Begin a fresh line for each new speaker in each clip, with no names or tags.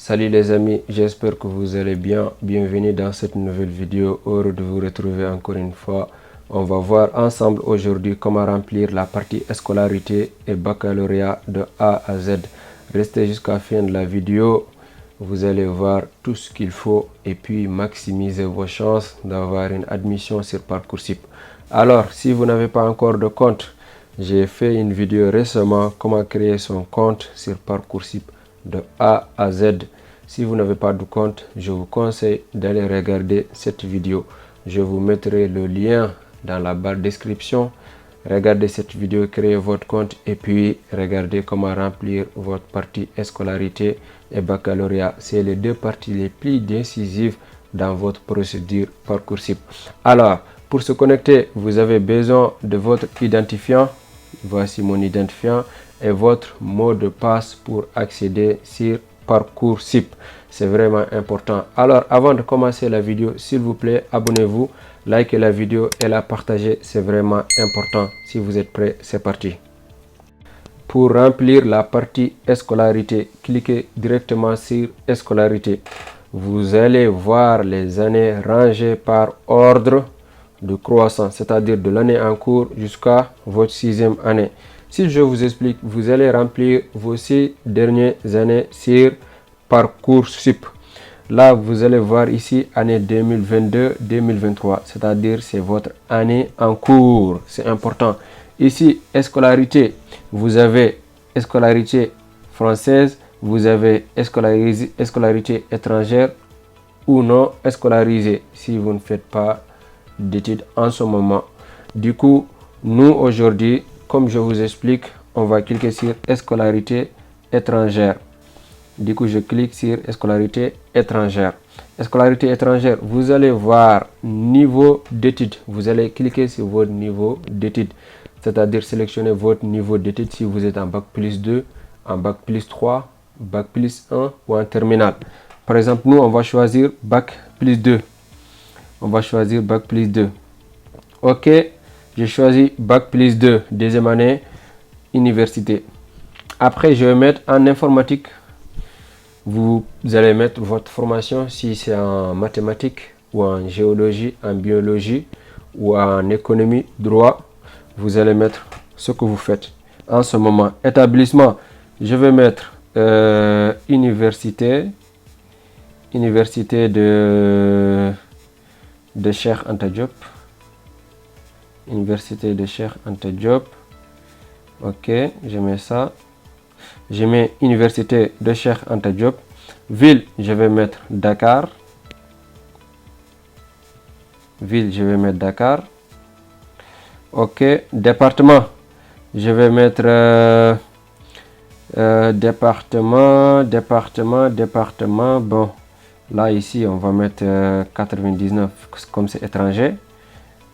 Salut les amis, j'espère que vous allez bien. Bienvenue dans cette nouvelle vidéo. Heureux de vous retrouver encore une fois. On va voir ensemble aujourd'hui comment remplir la partie scolarité et baccalauréat de A à Z. Restez jusqu'à la fin de la vidéo. Vous allez voir tout ce qu'il faut et puis maximiser vos chances d'avoir une admission sur Parcoursup. Alors, si vous n'avez pas encore de compte, j'ai fait une vidéo récemment comment créer son compte sur Parcoursup de A à Z. Si vous n'avez pas de compte, je vous conseille d'aller regarder cette vidéo. Je vous mettrai le lien dans la barre de description. Regardez cette vidéo, créez votre compte et puis regardez comment remplir votre partie scolarité et baccalauréat. C'est les deux parties les plus décisives dans votre procédure Parcoursup. Alors, pour se connecter, vous avez besoin de votre identifiant. Voici mon identifiant et votre mot de passe pour accéder sur Parcoursup. C'est vraiment important. Alors, avant de commencer la vidéo, s'il vous plaît, abonnez-vous, likez la vidéo et la partagez. C'est vraiment important. Si vous êtes prêts, c'est parti. Pour remplir la partie scolarité, cliquez directement sur scolarité. Vous allez voir les années rangées par ordre de croissance, c'est-à-dire de l'année en cours jusqu'à votre 6e année. Si je vous explique, vous allez remplir vos 6 dernières années sur Parcoursup. Là, vous allez voir ici année 2022-2023, c'est-à-dire c'est votre année en cours. C'est important. Ici, scolarité, vous avez scolarité française, vous avez scolarité étrangère ou non scolarisée si vous ne faites pas d'études en ce moment. Du coup, nous aujourd'hui, comme je vous explique, on va cliquer sur scolarité étrangère. Du coup, je clique sur scolarité étrangère. Scolarité étrangère, vous allez voir niveau d'études. Vous allez cliquer sur votre niveau d'études, c'est-à-dire sélectionner votre niveau d'études si vous êtes en bac plus 2, en bac plus 3, bac plus 1 ou en terminale. Par exemple, nous, on va choisir bac plus 2. On va choisir bac plus 2. Ok, j'ai choisi bac plus 2, deuxième année, université. Après, je vais mettre en informatique. Vous allez mettre votre formation si c'est en mathématiques ou en géologie, en biologie ou en économie, droit. Vous allez mettre ce que vous faites en ce moment. Établissement, je vais mettre université de Cheikh Anta Diop. Université de Cheikh Anta Diop. Ok, je mets ça. Je mets université de Cheikh Anta Diop. Ville, je vais mettre Dakar. Ville, je vais mettre Dakar. Ok, département, je vais mettre département. Bon, là ici, on va mettre 99 comme c'est étranger.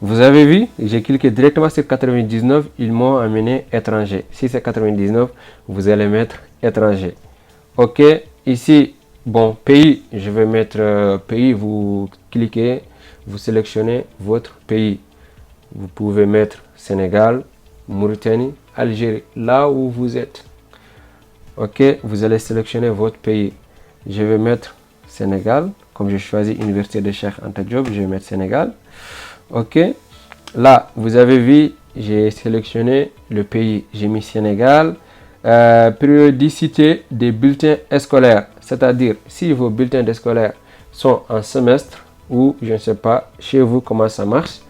Vous avez vu, j'ai cliqué directement sur 99, ils m'ont amené étranger. Si c'est 99, vous allez mettre étranger. Ok, ici, bon, pays, je vais mettre pays, vous cliquez, vous sélectionnez votre pays. Vous pouvez mettre Sénégal, Mauritanie, Algérie, là où vous êtes. Ok, vous allez sélectionner votre pays. Je vais mettre Sénégal, comme j'ai choisi Université de Cheikh Anta Diop, je vais mettre Sénégal. Ok, là vous avez vu, j'ai sélectionné le pays, j'ai mis Sénégal. Périodicité des bulletins scolaires, c'est-à-dire si vos bulletins scolaires sont en semestre ou je ne sais pas chez vous comment ça marche.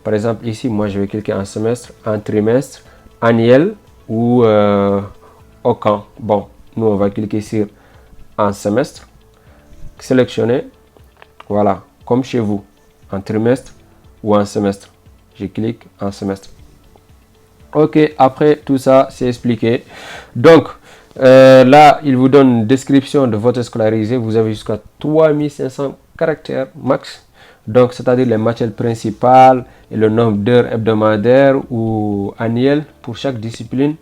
Par exemple ici, moi je vais cliquer en semestre, en trimestre, annuel ou au camp. Bon, nous on va cliquer sur en semestre, sélectionner, voilà, comme chez vous, en trimestre ou en semestre. Je clique en semestre. Ok, après tout ça c'est expliqué. Donc là il vous donne une description de votre scolarisé. Vous avez jusqu'à 3500 caractères max. Donc c'est-à-dire les matières principales et le nombre d'heures hebdomadaires ou annuelles pour chaque discipline.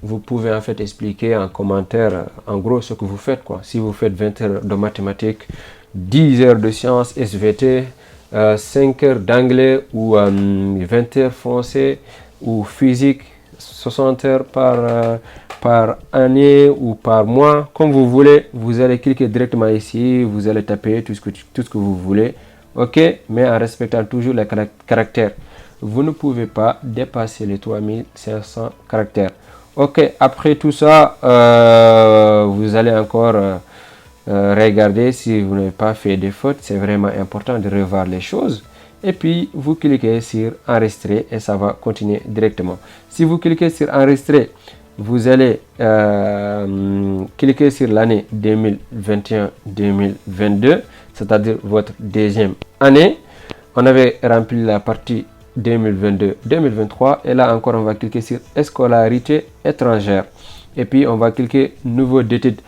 Vous pouvez en fait expliquer en commentaire en gros ce que vous faites quoi. Si vous faites 20 heures de mathématiques, 10 heures de sciences SVT, 5 heures d'anglais ou 20 heures français ou physique, 60 heures par année ou par mois, comme vous voulez. Vous allez cliquer directement ici, vous allez taper tout ce que vous voulez, ok, mais en respectant toujours les caractères. Vous ne pouvez pas dépasser les 3500 caractères. Ok, après tout ça, vous allez encore regardez si vous n'avez pas fait de fautes. C'est vraiment important de revoir les choses. Et puis, vous cliquez sur enregistrer et ça va continuer directement. Si vous cliquez sur enregistrer, vous allez cliquer sur l'année 2021-2022, c'est-à-dire votre deuxième année. On avait rempli la partie 2022-2023 et là encore on va cliquer sur scolarité étrangère et puis on va cliquer nouveau d'études.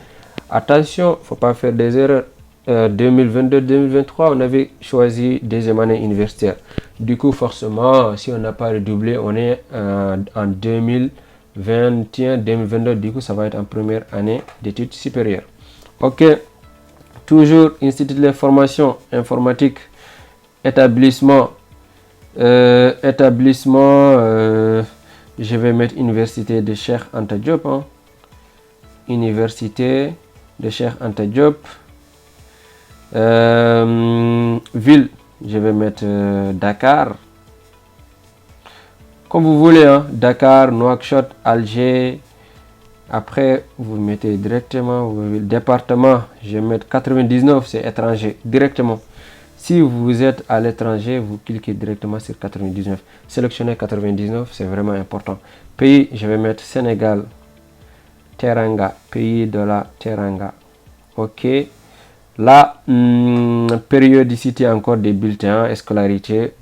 Attention, faut pas faire des erreurs. 2022-2023 on avait choisi deuxième année universitaire, du coup forcément si on n'a pas redoublé on est en 2021-2022, du coup ça va être en première année d'études supérieures. Ok, toujours institut de l'information informatique, établissement, je vais mettre université de Cheikh Anta Diop, hein. Université de Cheikh Anta Diop. Ville, je vais mettre Dakar, comme vous voulez, hein. Dakar, Nouakchott, Alger. Après vous mettez directement département, je vais mettre 99, c'est étranger directement. Si vous êtes à l'étranger, vous cliquez directement sur 99. Sélectionnez 99, c'est vraiment important. Pays, je vais mettre Sénégal, Teranga, pays de la Teranga. Ok. La périodicité encore des bulletins, scolarité,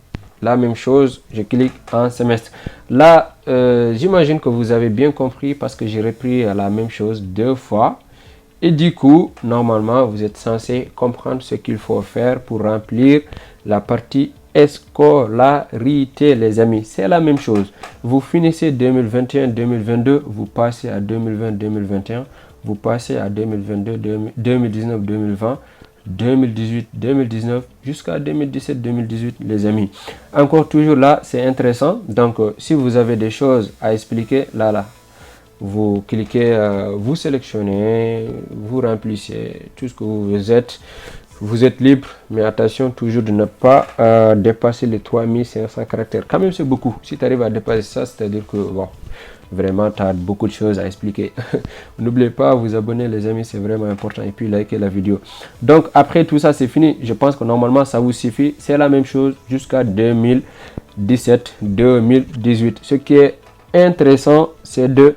la même chose, je clique en semestre. Là, j'imagine que vous avez bien compris parce que j'ai repris la même chose 2 fois. Et du coup, normalement, vous êtes censé comprendre ce qu'il faut faire pour remplir la partie scolarité, les amis. C'est la même chose. Vous finissez 2021-2022, vous passez à 2020-2021, vous passez à 2022-2019-2020, 2018-2019 jusqu'à 2017-2018, les amis. Encore toujours là, c'est intéressant. Donc, si vous avez des choses à expliquer, là, vous cliquez, vous sélectionnez, vous remplissez tout ce que vous êtes. Vous êtes libre, mais attention toujours de ne pas dépasser les 3500 caractères. Quand même, c'est beaucoup. Si tu arrives à dépasser ça, c'est-à-dire que bon, vraiment, tu as beaucoup de choses à expliquer. N'oubliez pas à vous abonner, les amis, c'est vraiment important. Et puis, likez la vidéo. Donc, après tout ça, c'est fini. Je pense que normalement, ça vous suffit. C'est la même chose jusqu'à 2017-2018. Ce qui est intéressant, c'est de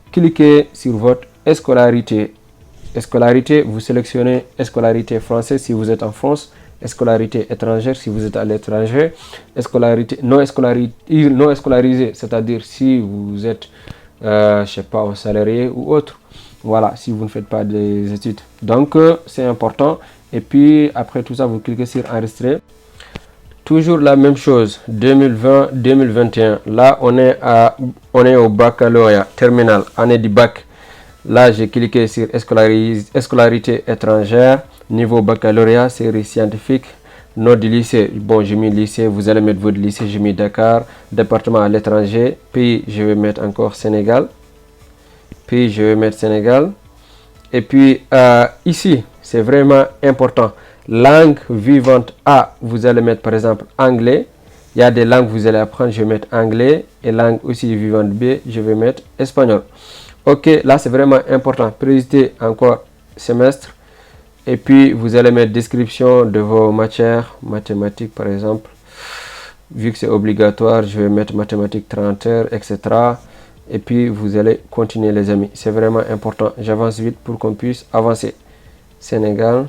cliquez sur votre scolarité. Scolarité, vous sélectionnez scolarité française si vous êtes en France, scolarité étrangère si vous êtes à l'étranger, scolarité non scolarisée, c'est-à-dire si vous êtes, je sais pas, un salarié ou autre. Voilà, si vous ne faites pas des études. Donc, c'est important. Et puis, après tout ça, vous cliquez sur enregistrer. Toujours la même chose, 2020-2021. Là, on est au baccalauréat, terminal, année du bac. Là, j'ai cliqué sur scolarité étrangère, niveau baccalauréat, série scientifique, nom du lycée. Bon, j'ai mis lycée, vous allez mettre votre lycée, j'ai mis Dakar, département à l'étranger, pays, je vais mettre encore Sénégal. Pays, je vais mettre Sénégal. Et puis, ici, c'est vraiment important. Langue vivante A, vous allez mettre par exemple anglais. Il y a des langues que vous allez apprendre, je vais mettre anglais. Et langue aussi vivante B, je vais mettre espagnol. Ok, là c'est vraiment important. Priorité encore semestre. Et puis vous allez mettre description de vos matières, mathématiques par exemple. Vu que c'est obligatoire, je vais mettre mathématiques 30 heures, etc. Et puis vous allez continuer les amis. C'est vraiment important. J'avance vite pour qu'on puisse avancer. Sénégal.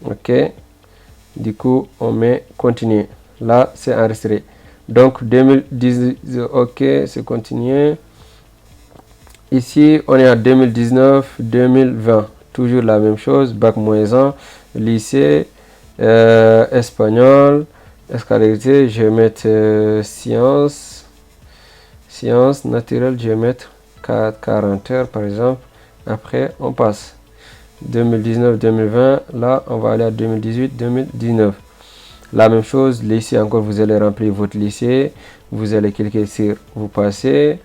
Ok, du coup on met continuer. Là c'est enregistré. Donc 2010, ok, c'est continuer. Ici on est à 2019-2020, toujours la même chose. Bac -1, lycée, espagnol, scolarité, je vais mettre sciences naturelles, je vais mettre 40 heures par exemple. Après on passe 2019-2020, là on va aller à 2018-2019. La même chose, lycée encore, vous allez remplir votre lycée. Vous allez cliquer sur vous passez.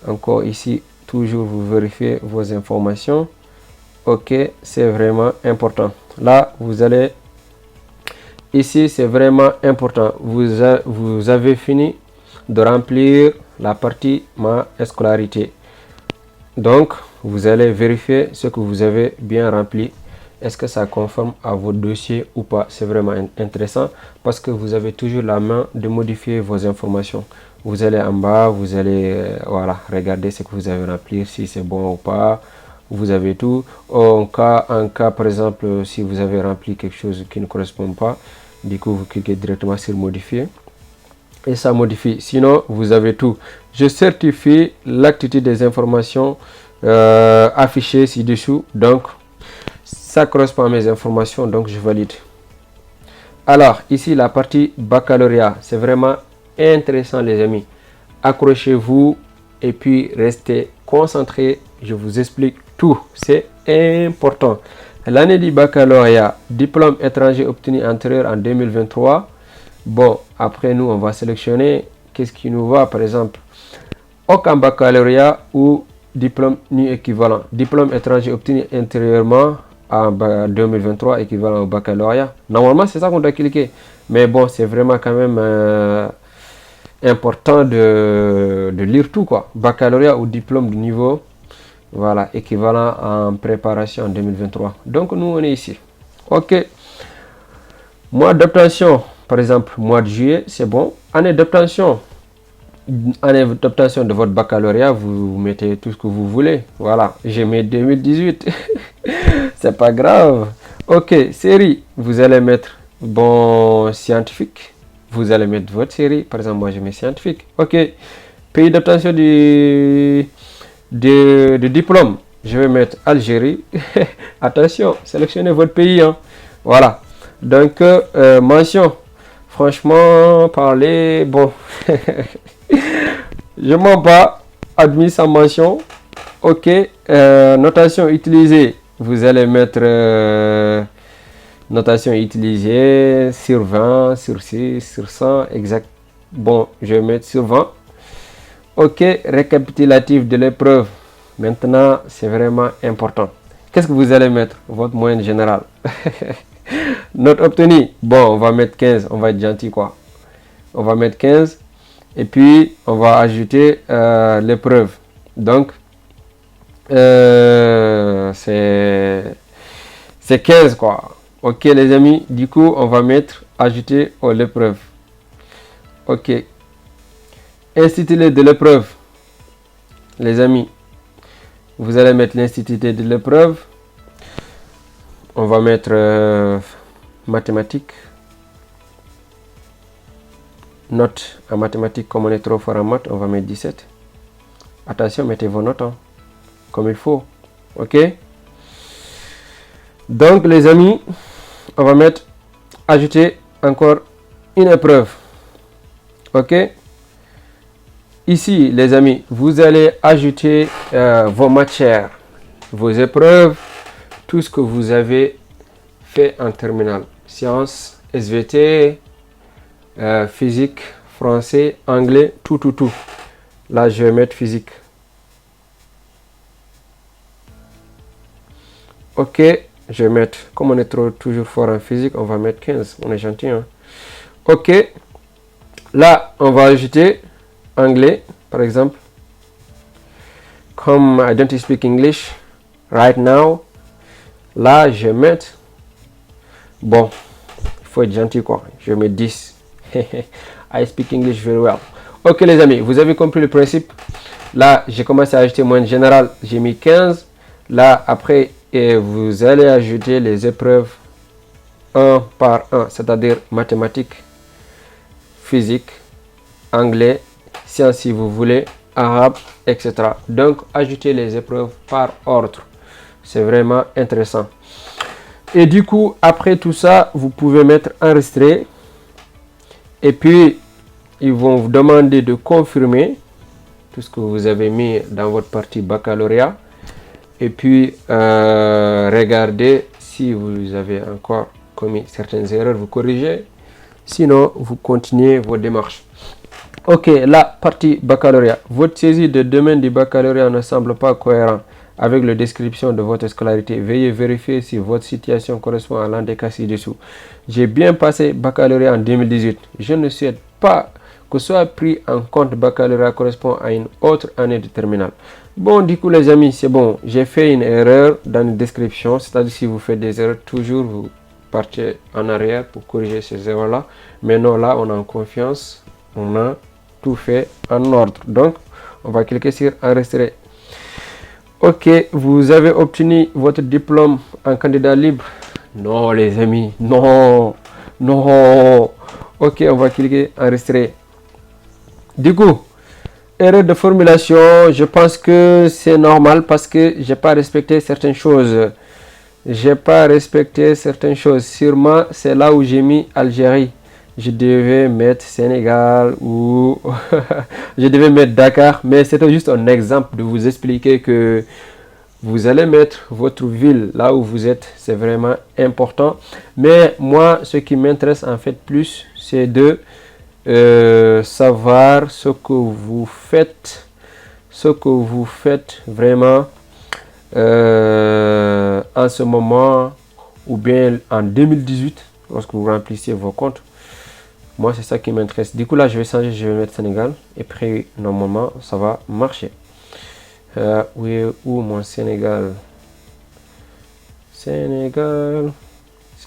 Encore ici, toujours vous vérifiez vos informations. Ok, c'est vraiment important. Là, vous allez... Ici, c'est vraiment important. Vous avez fini de remplir la partie ma scolarité. Donc, vous allez vérifier ce que vous avez bien rempli. Est-ce que ça conforme à votre dossier ou pas? C'est vraiment intéressant parce que vous avez toujours la main de modifier vos informations. Vous allez en bas, vous allez voilà, regarder ce que vous avez rempli, si c'est bon ou pas. Vous avez tout. En cas, par exemple, si vous avez rempli quelque chose qui ne correspond pas, du coup, vous cliquez directement sur modifier. Et ça modifie. Sinon, vous avez tout. Je certifie l'activité des informations affichées ci-dessous. Donc, ça correspond à mes informations. Donc, je valide. Alors, ici, la partie baccalauréat. C'est vraiment intéressant, les amis. Accrochez-vous et puis restez concentrés. Je vous explique tout. C'est important. L'année du baccalauréat, diplôme étranger obtenu antérieur en 2023. Bon, après nous, on va sélectionner qu'est-ce qui nous va, par exemple, aucun baccalauréat ou diplôme ni équivalent. Diplôme étranger obtenu antérieurement en 2023, équivalent au baccalauréat. Normalement, c'est ça qu'on doit cliquer. Mais bon, c'est vraiment quand même important de lire tout, quoi. Baccalauréat ou diplôme de niveau, voilà, équivalent en préparation en 2023. Donc, nous, on est ici. OK. Mois d'obtention. Par exemple, mois de juillet, c'est bon. Année d'obtention de votre baccalauréat, vous mettez tout ce que vous voulez. Voilà, j'ai mis 2018. C'est pas grave. Ok, série, vous allez mettre bon scientifique. Vous allez mettre votre série. Par exemple, moi, je mets scientifique. Ok, pays d'obtention de diplôme. Je vais mettre Algérie. Attention, sélectionnez votre pays. Hein. Voilà. Donc, mention. Franchement, parler, bon, je m'en bats, admis sans mention. Ok, notation utilisée, vous allez mettre notation utilisée sur 20, sur 6, sur 100, exact. Bon, je vais mettre sur 20. Ok, récapitulatif de l'épreuve. Maintenant, c'est vraiment important. Qu'est-ce que vous allez mettre? Votre moyenne générale. Note obtenue, bon, on va mettre 15, on va être gentil quoi. On va mettre 15 et puis on va ajouter l'épreuve. Donc, c'est 15 quoi. Ok les amis, du coup, on va mettre ajouter l'épreuve. Ok. Intitulé de l'épreuve. Les amis, vous allez mettre l'intitulé de l'épreuve. On va mettre mathématiques. Note en mathématiques, comme on est trop fort en maths, on va mettre 17. Attention, mettez vos notes hein, comme il faut. Ok. Donc les amis, on va mettre ajouter encore une épreuve. Ok. Ici les amis, vous allez ajouter vos matières, vos épreuves, tout ce que vous avez fait en terminale. Sciences, SVT, physique, français, anglais, tout. Là, je vais mettre physique. Ok, je vais mettre, comme on est toujours fort en physique, on va mettre 15. On est gentil. Hein? Ok, là, on va ajouter anglais, par exemple. Comme I don't speak English right now. Là, je vais mettre, bon, il faut être gentil quoi, je vais mettre 10. I speak English very well. Ok les amis, vous avez compris le principe. Là, j'ai commencé à ajouter moyenne générale, j'ai mis 15. Là, après, vous allez ajouter les épreuves 1 par 1, c'est-à-dire mathématiques, physique, anglais, sciences si vous voulez, arabe, etc. Donc, ajoutez les épreuves par ordre. C'est vraiment intéressant. Et du coup, après tout ça, vous pouvez mettre enregistrer. Et puis, ils vont vous demander de confirmer tout ce que vous avez mis dans votre partie baccalauréat. Et puis, regardez si vous avez encore commis certaines erreurs, vous corrigez. Sinon, vous continuez vos démarches. Ok, la partie baccalauréat. Votre saisie de domaine du baccalauréat ne semble pas cohérent avec la description de votre scolarité. Veuillez vérifier si votre situation correspond à l'un des cas ci-dessous. J'ai bien passé baccalauréat en 2018. Je ne souhaite pas que soit pris en compte baccalauréat correspond à une autre année de terminale. Bon, du coup, les amis, c'est bon. J'ai fait une erreur dans la description. C'est-à-dire, si vous faites des erreurs, toujours vous partez en arrière pour corriger ces erreurs-là. Mais non, là, on a confiance. On a tout fait en ordre. Donc, on va cliquer sur enregistrer. Ok, vous avez obtenu votre diplôme en candidat libre. Non, les amis, non, non. Ok, on va cliquer enregistrer. Du coup, erreur de formulation, je pense que c'est normal parce que j'ai pas respecté certaines choses. J'ai pas respecté certaines choses. Sûrement, c'est là où j'ai mis Algérie. Je devais mettre Sénégal ou je devais mettre Dakar, mais c'était juste un exemple de vous expliquer que vous allez mettre votre ville là où vous êtes, c'est vraiment important. Mais moi, ce qui m'intéresse en fait plus, c'est de savoir ce que vous faites vraiment en ce moment ou bien en 2018 lorsque vous remplissez vos comptes. Moi, c'est ça qui m'intéresse. Du coup, là, je vais changer, je vais mettre Sénégal. Et puis, normalement, ça va marcher. Oui, où mon Sénégal? Sénégal.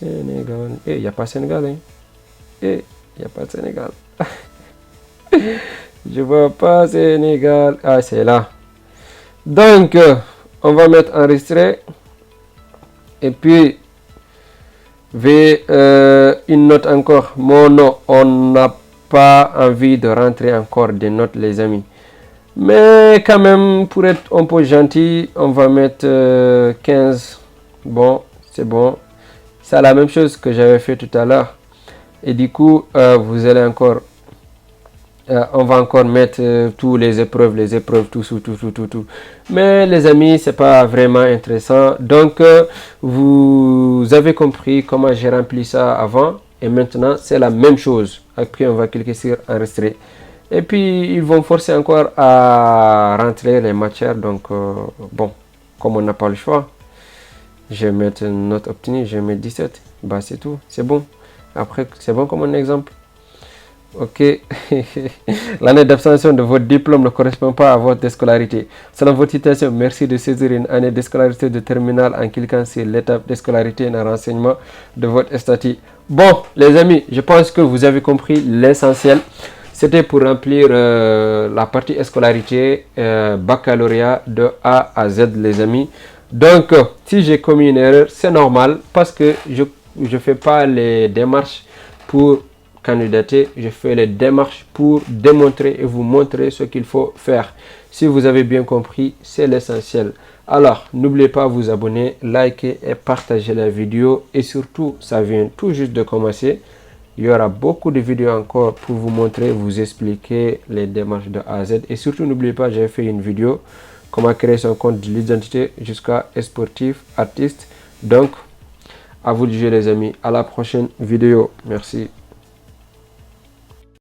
Eh, il n'y a pas Sénégal, hein? Eh, il n'y a pas de Sénégal. Je vois pas Sénégal. Ah, c'est là. Donc, on va mettre enregistré. Et puis, une note encore. Mon nom, on n'a pas envie de rentrer encore des notes, les amis. Mais quand même, pour être un peu gentil, on va mettre 15. Bon, c'est bon. C'est la même chose que j'avais fait tout à l'heure. Et du coup, vous allez encore... on va encore mettre tous les épreuves, tout. Mais les amis, c'est pas vraiment intéressant. Donc, vous avez compris comment j'ai rempli ça avant. Et maintenant, c'est la même chose. Après, on va cliquer sur enregistrer. Et puis, ils vont forcer encore à rentrer les matières. Donc, bon, comme on n'a pas le choix, je vais mettre une note obtenue, je vais mettre 17. Bah, c'est tout, c'est bon. Après, c'est bon comme un exemple. Ok, l'année d'abstention de votre diplôme ne correspond pas à votre scolarité. Selon votre situation, merci de saisir une année de scolarité de terminale en cliquant sur l'étape de scolarité et un renseignement de votre statut. Bon, les amis, je pense que vous avez compris l'essentiel. C'était pour remplir la partie scolarité, baccalauréat de A à Z, les amis. Donc, si j'ai commis une erreur, c'est normal parce que je ne fais pas les démarches pour candidater, je fais les démarches pour démontrer et vous montrer ce qu'il faut faire. Si vous avez bien compris, c'est l'essentiel. Alors, n'oubliez pas de vous abonner, liker et partager la vidéo. Et surtout, ça vient tout juste de commencer. Il y aura beaucoup de vidéos encore pour vous montrer, vous expliquer les démarches de A à Z. Et surtout, n'oubliez pas, j'ai fait une vidéo comment créer son compte de l'identité jusqu'à sportif, artiste. Donc, à vous de jouer les amis. À la prochaine vidéo. Merci.